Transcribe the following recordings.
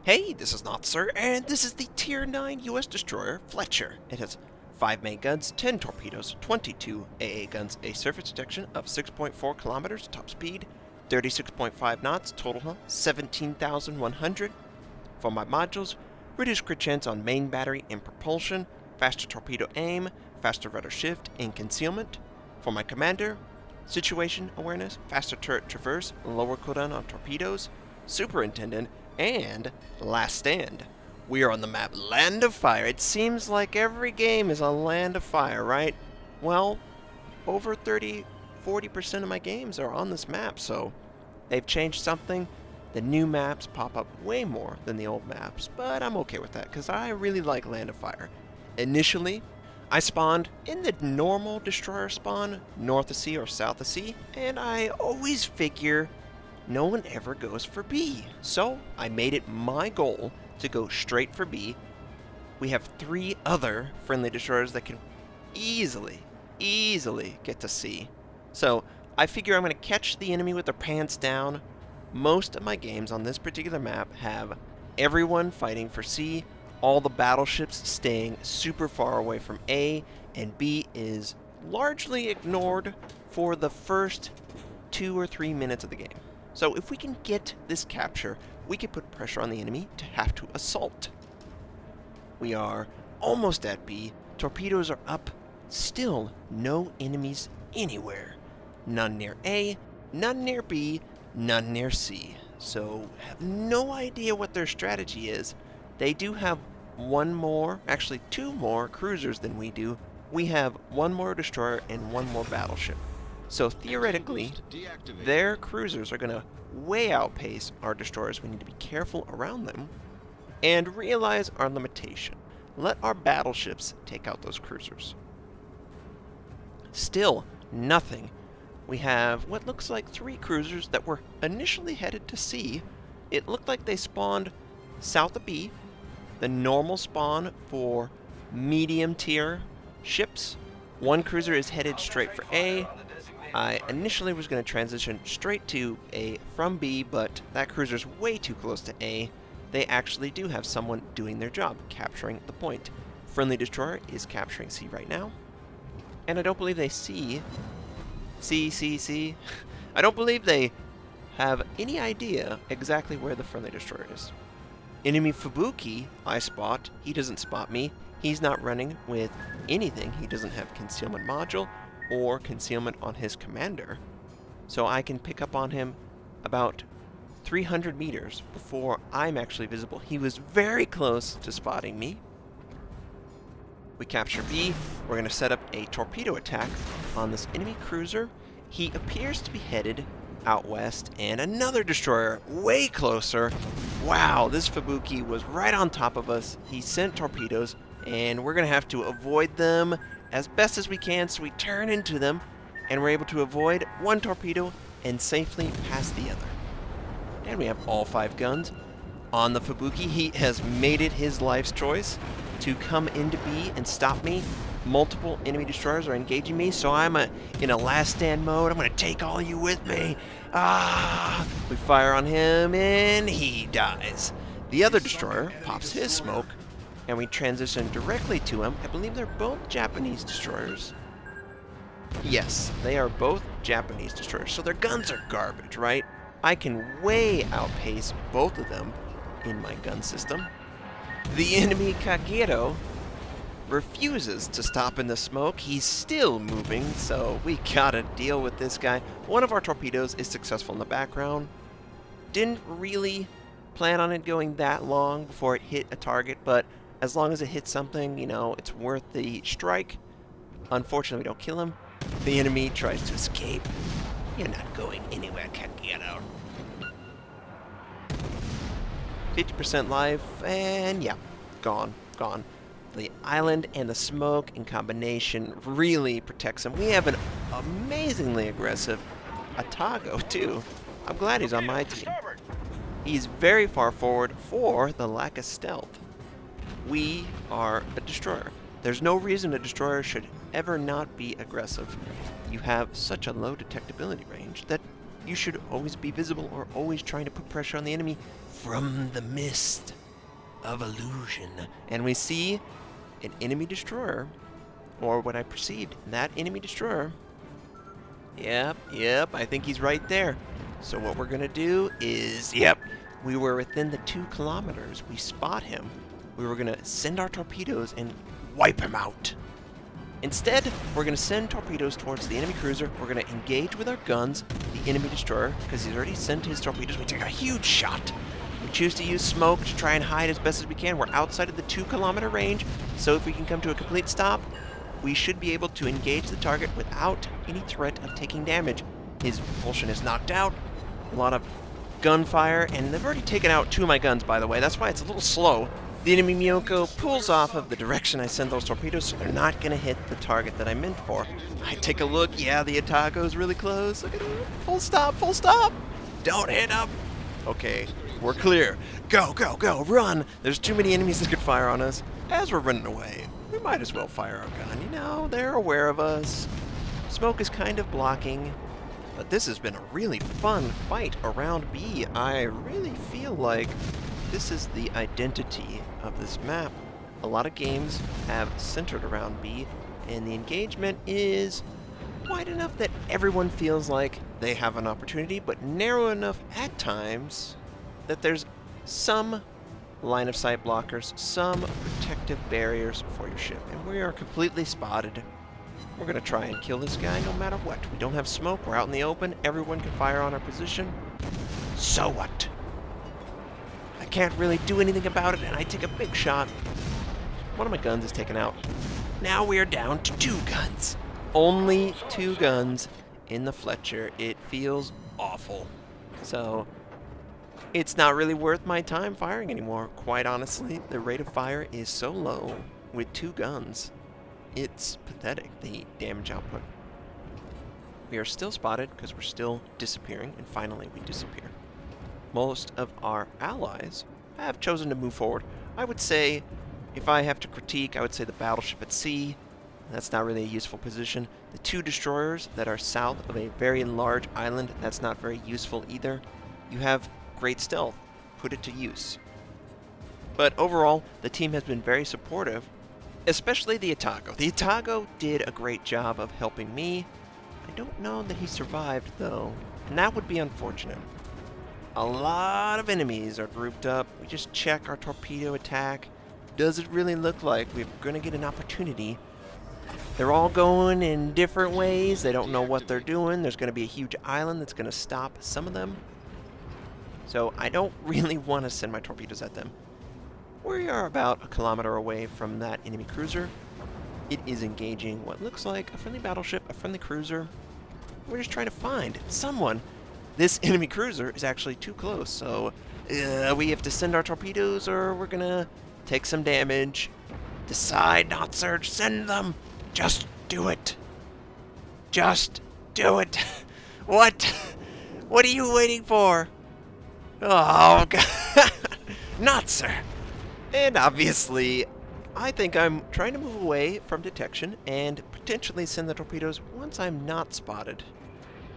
Hey, this is Notser, and this is the Tier 9 US destroyer, Fletcher. It has 5 main guns, 10 torpedoes, 22 AA guns, a surface detection of 6.4 kilometers, top speed, 36.5 knots, total hull, 17,100. For my modules, reduced crit chance on main battery and propulsion, faster torpedo aim, faster rudder shift, and concealment. For my commander, situation awareness, faster turret traverse, lower cooldown on torpedoes, superintendent, and last stand. We are on the map Land of Fire. It seems like every game is a Land of Fire, right? Well, over 40% of my games are on this map, so they've changed something. The new maps pop up way more than the old maps, but I'm okay with that because I really like Land of Fire. Initially, I spawned in the normal destroyer spawn, north of sea or south of sea, and I always figure no one ever goes for B. So I made it my goal to go straight for B. We have 3 other friendly destroyers that can easily get to C. So I figure I'm going to catch the enemy with their pants down. Most of my games on this particular map have everyone fighting for C, all the battleships staying super far away from A, and B is largely ignored for the first 2 or 3 minutes of the game. So if we can get this capture, we can put pressure on the enemy to have to assault. We are almost at B. Torpedoes are up. Still no enemies anywhere. None near A, none near B, none near C. So have no idea what their strategy is. They do have one more, actually 2 more cruisers than we do. We have 1 more destroyer and 1 more battleship. So theoretically, their cruisers are going to way outpace our destroyers. We need to be careful around them and realize our limitation. Let our battleships take out those cruisers. Still nothing. We have what looks like 3 cruisers that were initially headed to C. It looked like they spawned south of B, the normal spawn for medium tier ships. 1 cruiser is headed straight for A. I initially was going to transition straight to A from B, but that cruiser's way too close to A. They actually do have someone doing their job, capturing the point. Friendly destroyer is capturing C right now. And I don't believe they see C. I don't believe they have any idea exactly where the friendly destroyer is. Enemy Fubuki, I spot. He doesn't spot me. He's not running with anything. He doesn't have concealment module or concealment on his commander. So I can pick up on him about 300 meters before I'm actually visible. He was very close to spotting me. We capture B. We're going to set up a torpedo attack on this enemy cruiser. He appears to be headed out west, and another destroyer way closer. Wow, this Fubuki was right on top of us. He sent torpedoes, and we're going to have to avoid them as best as we can, so we turn into them, and we're able to avoid 1 torpedo and safely pass the other. And we have all 5 guns on the Fubuki. He has made it his life's choice to come into B and stop me. Multiple enemy destroyers are engaging me, so I'm in a last stand mode. I'm going to take all you with me. We fire on him, and he dies. The other destroyer pops his smoke, and we transition directly to him. I believe they're both Japanese destroyers. Yes, they are both Japanese destroyers, so their guns are garbage, right? I can way outpace both of them in my gun system. The enemy Kagero refuses to stop in the smoke. He's still moving, so we gotta deal with this guy. One of our torpedoes is successful in the background. Didn't really plan on it going that long before it hit a target, but as long as it hits something, you know, it's worth the strike. Unfortunately, we don't kill him. The enemy tries to escape. You're not going anywhere, Kagero. 50% life, and yeah, gone. The island and the smoke in combination really protects him. We have an amazingly aggressive Atago, too. I'm glad he's on my team. He's very far forward for the lack of stealth. We are a destroyer. There's no reason a destroyer should ever not be aggressive. You have such a low detectability range that you should always be visible or always trying to put pressure on the enemy from the mist of illusion. And we see an enemy destroyer, or what I perceived, that enemy destroyer. Yep, I think he's right there. So what we're gonna do is, we were within the 2 kilometers. We spot him. We were gonna send our torpedoes and wipe him out. Instead, we're gonna send torpedoes towards the enemy cruiser. We're gonna engage with our guns the enemy destroyer, because he's already sent his torpedoes. We take a huge shot. We choose to use smoke to try and hide as best as we can. We're outside of the 2-kilometer range, so if we can come to a complete stop, we should be able to engage the target without any threat of taking damage. His propulsion is knocked out, a lot of gunfire, and they've already taken out 2 of my guns, by the way. That's why it's a little slow. The enemy Miyoko pulls off of the direction I send those torpedoes, so they're not going to hit the target that I meant for. I take a look. Yeah, the Atago's really close. Look at him. Full stop, full stop. Don't hit him. Okay, we're clear. Go, go, go, run. There's too many enemies that could fire on us. As we're running away, we might as well fire our gun. You know, they're aware of us. Smoke is kind of blocking. But this has been a really fun fight around B. I really feel like this is the identity of this map. A lot of games have centered around B, and the engagement is wide enough that everyone feels like they have an opportunity, but narrow enough at times that there's some line of sight blockers, some protective barriers for your ship. And we are completely spotted. We're going to try and kill this guy no matter what. We don't have smoke. We're out in the open. Everyone can fire on our position. So what? I can't really do anything about it, and I take a big shot. One of my guns is taken out. Now we are down to 2 guns. Only 2 guns in the Fletcher. It feels awful. So it's not really worth my time firing anymore. Quite honestly, the rate of fire is so low with 2 guns. It's pathetic, the damage output. We are still spotted because we're still disappearing, and finally we disappear. Most of our allies have chosen to move forward. I would say, if I have to critique, I would say the battleship at sea. That's not really a useful position. The 2 destroyers that are south of a very large island, that's not very useful either. You have great stealth. Put it to use. But overall, the team has been very supportive, especially the Atago. The Atago did a great job of helping me. I don't know that he survived, though, and that would be unfortunate. A lot of enemies are grouped up. We just check our torpedo attack. Does it really look like we're going to get an opportunity? They're all going in different ways. They don't know what they're doing. There's going to be a huge island that's going to stop some of them. So I don't really want to send my torpedoes at them. We are about a kilometer away from that enemy cruiser. It is engaging what looks like a friendly battleship, a friendly cruiser. We're just trying to find someone. This enemy cruiser is actually too close, so we have to send our torpedoes or we're gonna take some damage. Decide, Notser, send them. Just do it. Just do it. What? What are you waiting for? Oh, God. Notser. And obviously, I think I'm trying to move away from detection and potentially send the torpedoes once I'm not spotted.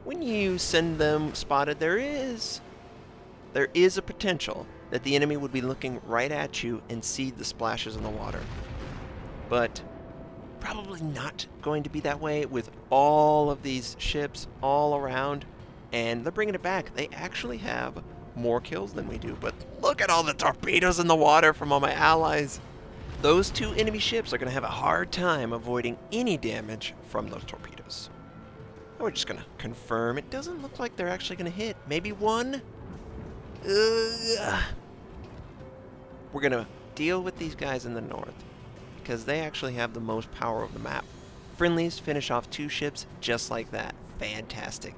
When you send them spotted, there is a potential that the enemy would be looking right at you and see the splashes in the water. But probably not going to be that way with all of these ships all around. And they're bringing it back. They actually have more kills than we do, but look at all the torpedoes in the water from all my allies. Those 2 enemy ships are going to have a hard time avoiding any damage from those torpedoes. We're just going to confirm. It doesn't look like they're actually going to hit. Maybe 1? We're going to deal with these guys in the north because they actually have the most power of the map. Friendlies finish off 2 ships just like that. Fantastic.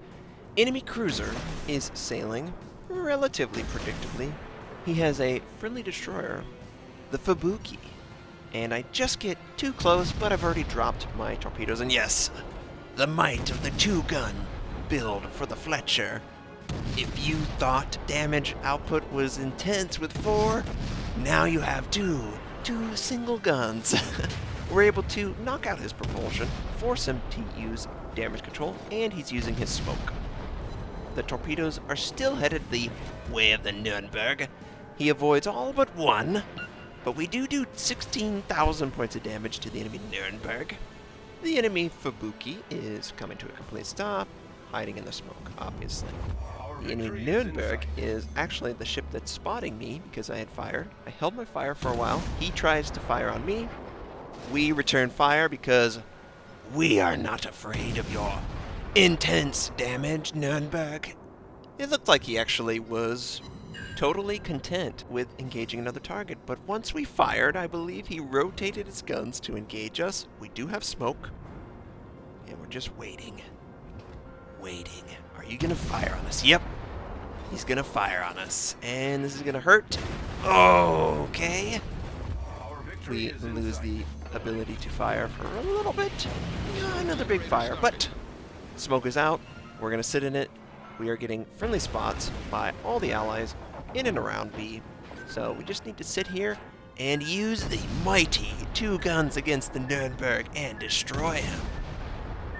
Enemy cruiser is sailing relatively predictably. He has a friendly destroyer, the Fubuki, and I just get too close, but I've already dropped my torpedoes, and yes, the might of the 2-gun build for the Fletcher. If you thought damage output was intense with 4, now you have 2 single guns. We're able to knock out his propulsion, force him to use damage control, and he's using his smoke. The torpedoes are still headed the way of the Nuremberg, He avoids all but one, but we do 16,000 points of damage to the enemy Nuremberg. The enemy Fubuki is coming to a complete stop, hiding in the smoke, obviously. The enemy Nuremberg is actually the ship that's spotting me because I had fired. I held my fire for a while. He tries to fire on me. We return fire because we are not afraid of your intense damage, Nuremberg. It looked like he actually was totally content with engaging another target, but once we fired, I believe he rotated his guns to engage us. We do have smoke, and we're just waiting. Waiting. Are you gonna fire on us? Yep. He's gonna fire on us, and this is gonna hurt. Okay. We lose the ability to fire for a little bit. Yeah, another big fire, but smoke is out. We're gonna sit in it. We are getting friendly spots by all the allies in and around B. So we just need to sit here and use the mighty 2 guns against the Nuremberg and destroy him.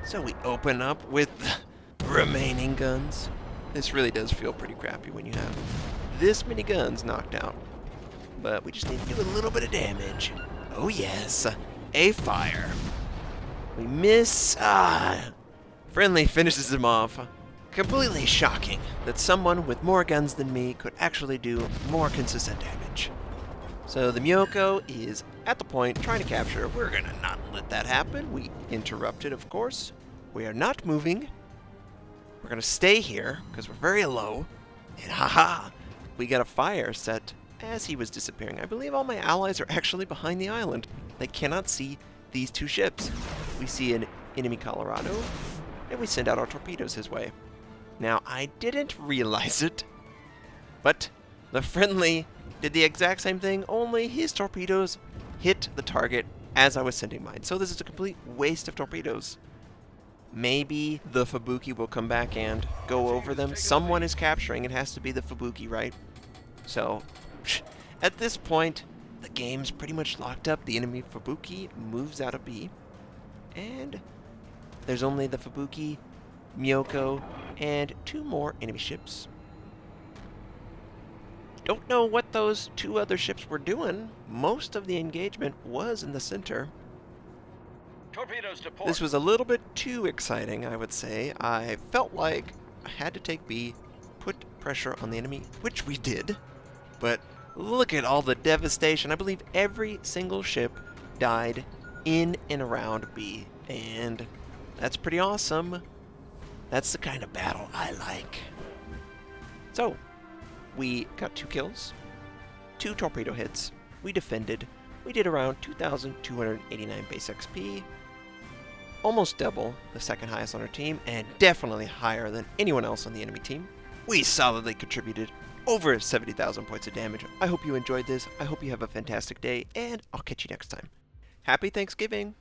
So we open up with the remaining guns. This really does feel pretty crappy when you have this many guns knocked out. But we just need to do a little bit of damage. Oh yes, a fire. We miss. Friendly finishes him off. Completely shocking that someone with more guns than me could actually do more consistent damage. So the Myoko is at the point trying to capture. We're gonna not let that happen. We interrupted, of course. We are not moving. We're gonna stay here because we're very low. And haha, we got a fire set as he was disappearing. I believe all my allies are actually behind the island. They cannot see these 2 ships. We see an enemy Colorado, and we send out our torpedoes his way. Now, I didn't realize it, but the friendly did the exact same thing, only his torpedoes hit the target as I was sending mine. So this is a complete waste of torpedoes. Maybe the Fubuki will come back and go over them. Someone is capturing. It has to be the Fubuki, right? So, at this point, the game's pretty much locked up. The enemy Fubuki moves out of B, and there's only the Fubuki, Myoko, and 2 more enemy ships. Don't know what those 2 other ships were doing. Most of the engagement was in the center. Torpedoes to port. This was a little bit too exciting, I would say. I felt like I had to take B, put pressure on the enemy, which we did. But look at all the devastation. I believe every single ship died in and around B, and that's pretty awesome. That's the kind of battle I like. So, we got 2 kills, 2 torpedo hits, we defended, we did around 2,289 base XP, almost double the second highest on our team, and definitely higher than anyone else on the enemy team. We solidly contributed over 70,000 points of damage. I hope you enjoyed this, I hope you have a fantastic day, and I'll catch you next time. Happy Thanksgiving!